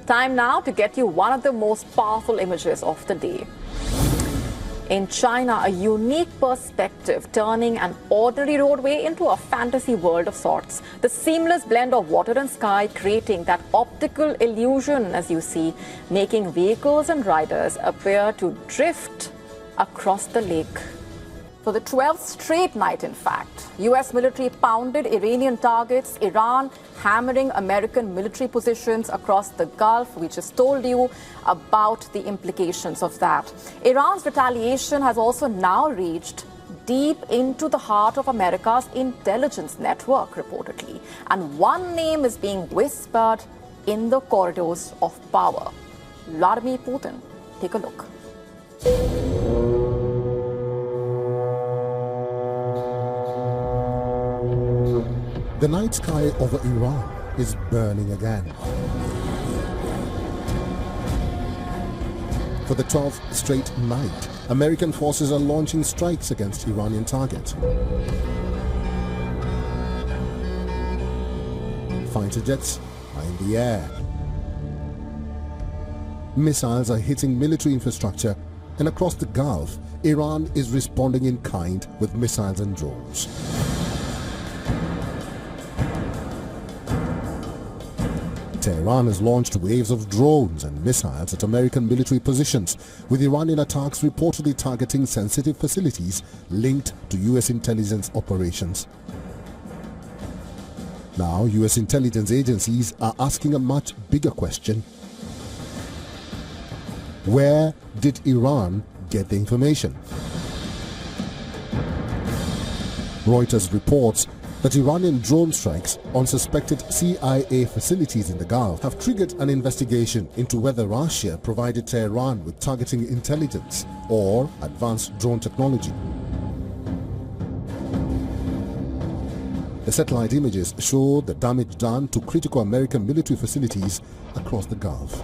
Time now to get you one of the most powerful images of the day. In China, a unique perspective turning an ordinary roadway into a fantasy world of sorts. The seamless blend of water and sky creating that optical illusion, as you see, making vehicles and riders appear to drift across the lake. For the 12th straight night, in fact, U.S. military pounded Iranian targets, Iran hammering American military positions across the Gulf. We just told you about the implications of that. Iran's retaliation has also now reached deep into the heart of America's intelligence network, reportedly. And one name is being whispered in the corridors of power: Vladimir Putin. Take a look. The night sky over Iran is burning again. For the 12th straight night, American forces are launching strikes against Iranian targets. Fighter jets are in the air. Missiles are hitting military infrastructure, and across the Gulf, Iran is responding in kind with missiles and drones. Tehran has launched waves of drones and missiles at American military positions, with Iranian attacks reportedly targeting sensitive facilities linked to U.S. intelligence operations. Now, U.S. intelligence agencies are asking a much bigger question. Where did Iran get the information? Reuters reports that Iranian drone strikes on suspected CIA facilities in the Gulf have triggered an investigation into whether Russia provided Tehran with targeting intelligence or advanced drone technology. The satellite images show the damage done to critical American military facilities across the Gulf.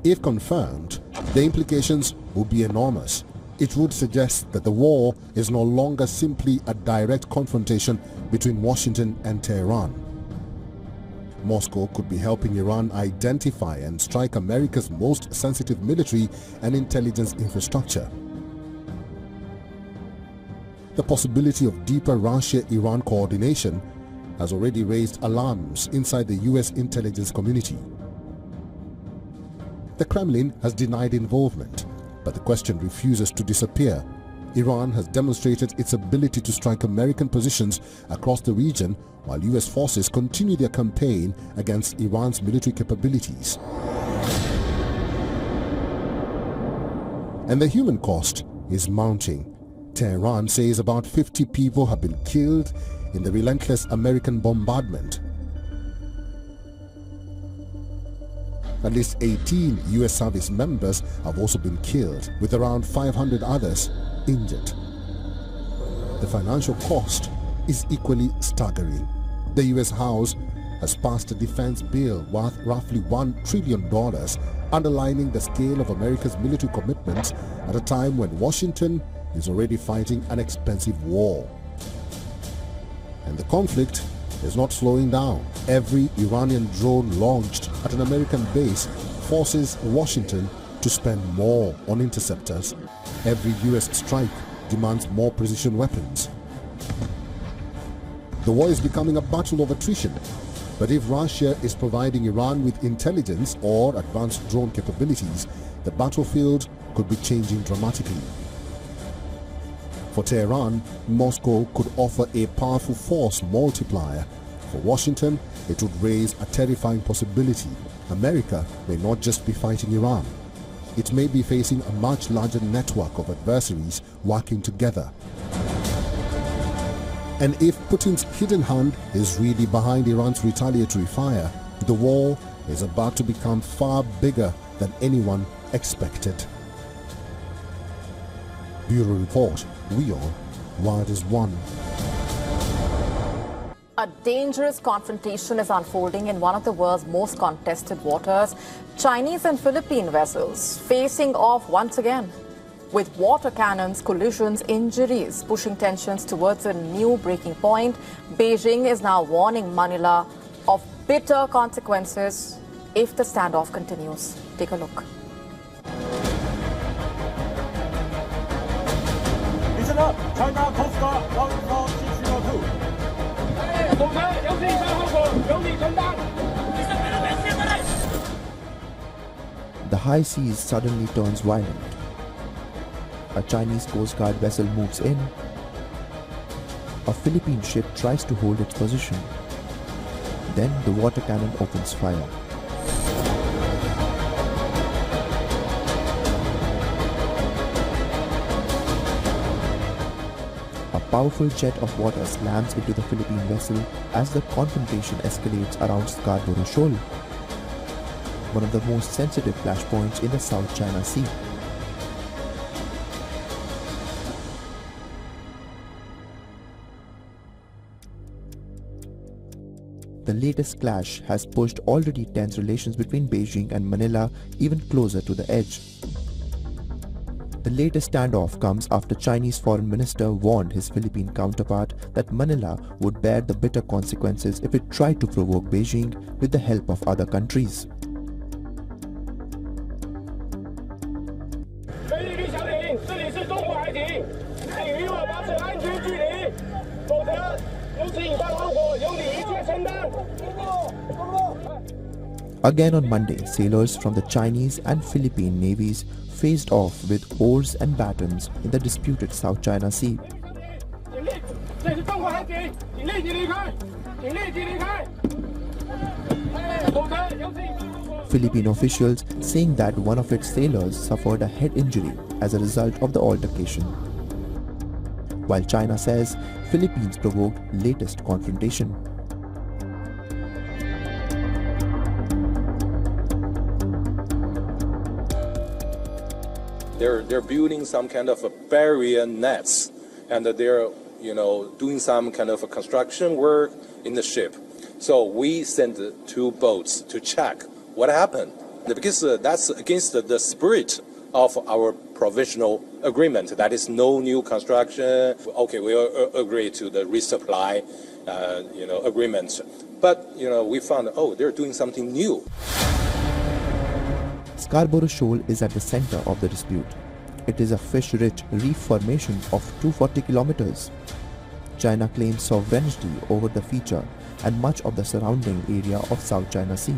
If confirmed, the implications would be enormous. It would suggest that the war is no longer simply a direct confrontation between Washington and Tehran. Moscow could be helping Iran identify and strike America's most sensitive military and intelligence infrastructure. The possibility of deeper Russia-Iran coordination has already raised alarms inside the U.S. intelligence community. The Kremlin has denied involvement, but the question refuses to disappear. Iran has demonstrated its ability to strike American positions across the region while U.S. forces continue their campaign against Iran's military capabilities. And the human cost is mounting. Tehran says about 50 people have been killed in the relentless American bombardment. At least 18 U.S. service members have also been killed, with around 500 others injured. The financial cost is equally staggering. The U.S. House has passed a defense bill worth roughly $1 trillion, underlining the scale of America's military commitments at a time when Washington is already fighting an expensive war. And the conflict is not slowing down. Every Iranian drone launched at an American base forces Washington to spend more on interceptors. Every U.S. strike demands more precision weapons. The war is becoming a battle of attrition. But if Russia is providing Iran with intelligence or advanced drone capabilities, the battlefield could be changing dramatically. For Tehran, Moscow could offer a powerful force multiplier. For Washington, it would raise a terrifying possibility. America may not just be fighting Iran. It may be facing a much larger network of adversaries working together. And if Putin's hidden hand is really behind Iran's retaliatory fire, the war is about to become far bigger than anyone expected. Bureau Report. WION World is One. A dangerous confrontation is unfolding in one of the world's most contested waters. Chinese and Philippine vessels facing off once again, with water cannons, collisions, injuries, pushing tensions towards a new breaking point. Beijing is now warning Manila of bitter consequences if the standoff continues. Take a look. Listen up, China Coast Guard 14602. The high seas suddenly turns violent. A Chinese Coast Guard vessel moves in. A Philippine ship tries to hold its position. Then the water cannon opens fire. A powerful jet of water slams into the Philippine vessel as the confrontation escalates around Scarborough Shoal, one of the most sensitive flashpoints in the South China Sea. The latest clash has pushed already tense relations between Beijing and Manila even closer to the edge. The latest standoff comes after Chinese Foreign Minister warned his Philippine counterpart that Manila would bear the bitter consequences if it tried to provoke Beijing with the help of other countries. Again on Monday, sailors from the Chinese and Philippine navies faced off with oars and batons in the disputed South China Sea. Philippine officials saying that one of its sailors suffered a head injury as a result of the altercation, while China says Philippines provoked latest confrontation. They're building some kind of a barrier nets, and they're doing some kind of a construction work in the ship. So we sent 2 boats to check what happened, because that's against the spirit of our provisional agreement. That is no new construction. Okay, we agree to the resupply, agreement. But we found they're doing something new. Scarborough Shoal is at the center of the dispute. It is a fish-rich reef formation of 240 kilometers. China claims sovereignty over the feature and much of the surrounding area of South China Sea.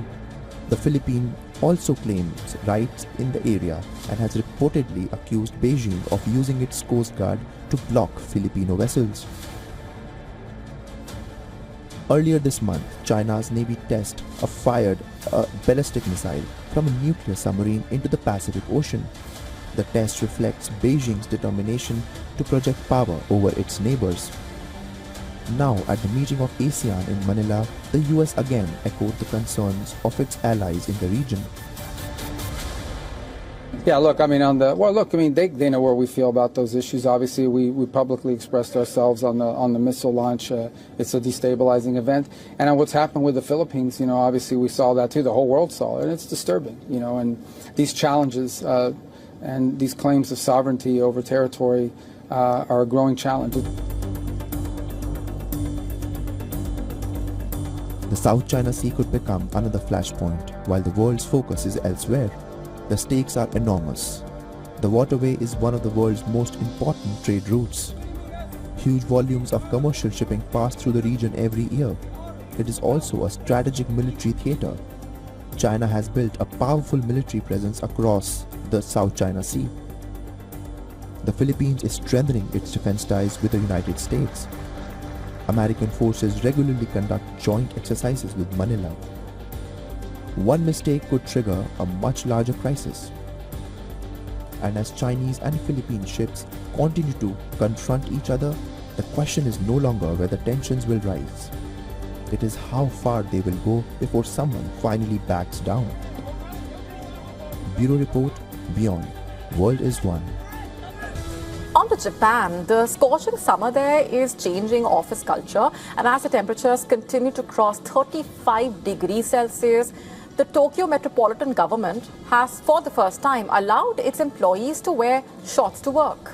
The Philippines also claims rights in the area and has reportedly accused Beijing of using its Coast Guard to block Filipino vessels. Earlier this month, China's Navy fired a ballistic missile from a nuclear submarine into the Pacific Ocean. The test reflects Beijing's determination to project power over its neighbors. Now, at the meeting of ASEAN in Manila, the US again echoed the concerns of its allies in the region. Yeah, look, they know where we feel about those issues. Obviously, we publicly expressed ourselves on the missile launch. It's a destabilizing event. And what's happened with the Philippines, obviously we saw that too. The whole world saw it, and it's disturbing, and these challenges and these claims of sovereignty over territory are a growing challenge. The South China Sea could become another flashpoint while the world's focus is elsewhere. The stakes are enormous. The waterway is one of the world's most important trade routes. Huge volumes of commercial shipping pass through the region every year. It is also a strategic military theater. China has built a powerful military presence across the South China Sea. The Philippines is strengthening its defense ties with the United States. American forces regularly conduct joint exercises with Manila. One mistake could trigger a much larger crisis. And as Chinese and Philippine ships continue to confront each other, the question is no longer whether tensions will rise. It is how far they will go before someone finally backs down. Bureau Report, WION. World is One. On to Japan, the scorching summer there is changing office culture, and as the temperatures continue to cross 35 degrees Celsius, the Tokyo metropolitan government has, for the first time, allowed its employees to wear shorts to work.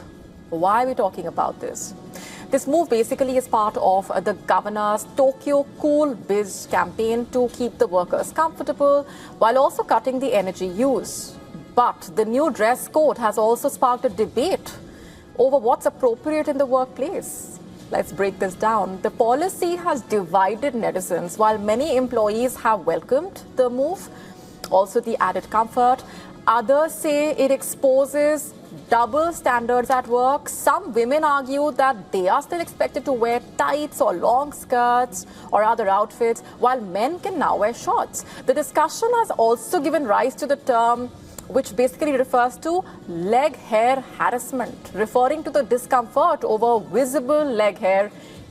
Why are we talking about this? This move basically is part of the governor's Tokyo Cool Biz campaign to keep the workers comfortable while also cutting the energy use. But the new dress code has also sparked a debate over what's appropriate in the workplace. Let's break this down. The policy has divided netizens, while many employees have welcomed the move, also the added comfort. Others say it exposes double standards at work. Some women argue that they are still expected to wear tights or long skirts or other outfits, while men can now wear shorts. The discussion has also given rise to the term which basically refers to leg hair harassment, referring to the discomfort over visible leg hair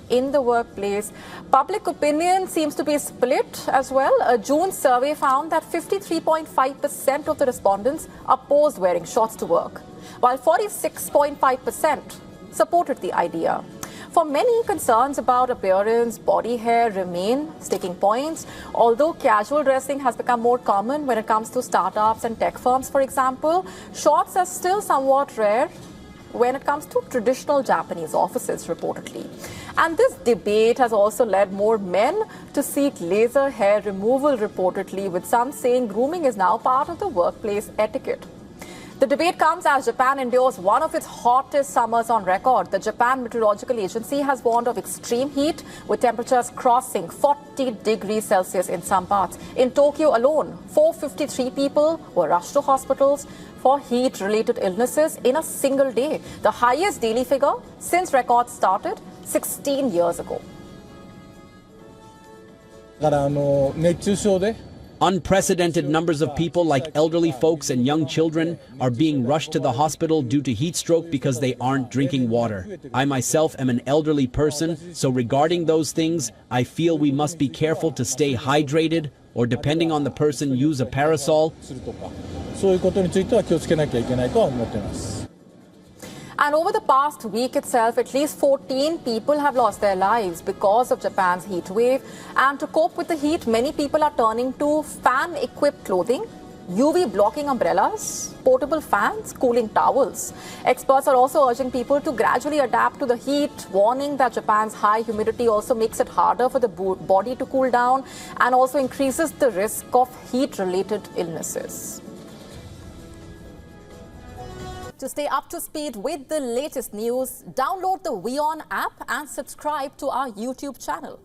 in the workplace. Public opinion seems to be split as well. A June survey found that 53.5% of the respondents opposed wearing shorts to work, while 46.5% supported the idea. For many, concerns about appearance, body hair remain sticking points. Although casual dressing has become more common when it comes to startups and tech firms, for example, shorts are still somewhat rare when it comes to traditional Japanese offices, reportedly. And this debate has also led more men to seek laser hair removal, reportedly, with some saying grooming is now part of the workplace etiquette. The debate comes as Japan endures one of its hottest summers on record. The Japan Meteorological Agency has warned of extreme heat, with temperatures crossing 40 degrees Celsius in some parts. In Tokyo alone, 453 people were rushed to hospitals for heat-related illnesses in a single day, the highest daily figure since records started 16 years ago. Unprecedented numbers of people like elderly folks and young children are being rushed to the hospital due to heat stroke because they aren't drinking water. I myself am an elderly person, so regarding those things, I feel we must be careful to stay hydrated, or depending on the person, use a parasol. And over the past week itself, at least 14 people have lost their lives because of Japan's heat wave. And to cope with the heat, many people are turning to fan-equipped clothing, UV-blocking umbrellas, portable fans, cooling towels. Experts are also urging people to gradually adapt to the heat, warning that Japan's high humidity also makes it harder for the body to cool down and also increases the risk of heat-related illnesses. To stay up to speed with the latest news, download the WION app and subscribe to our YouTube channel.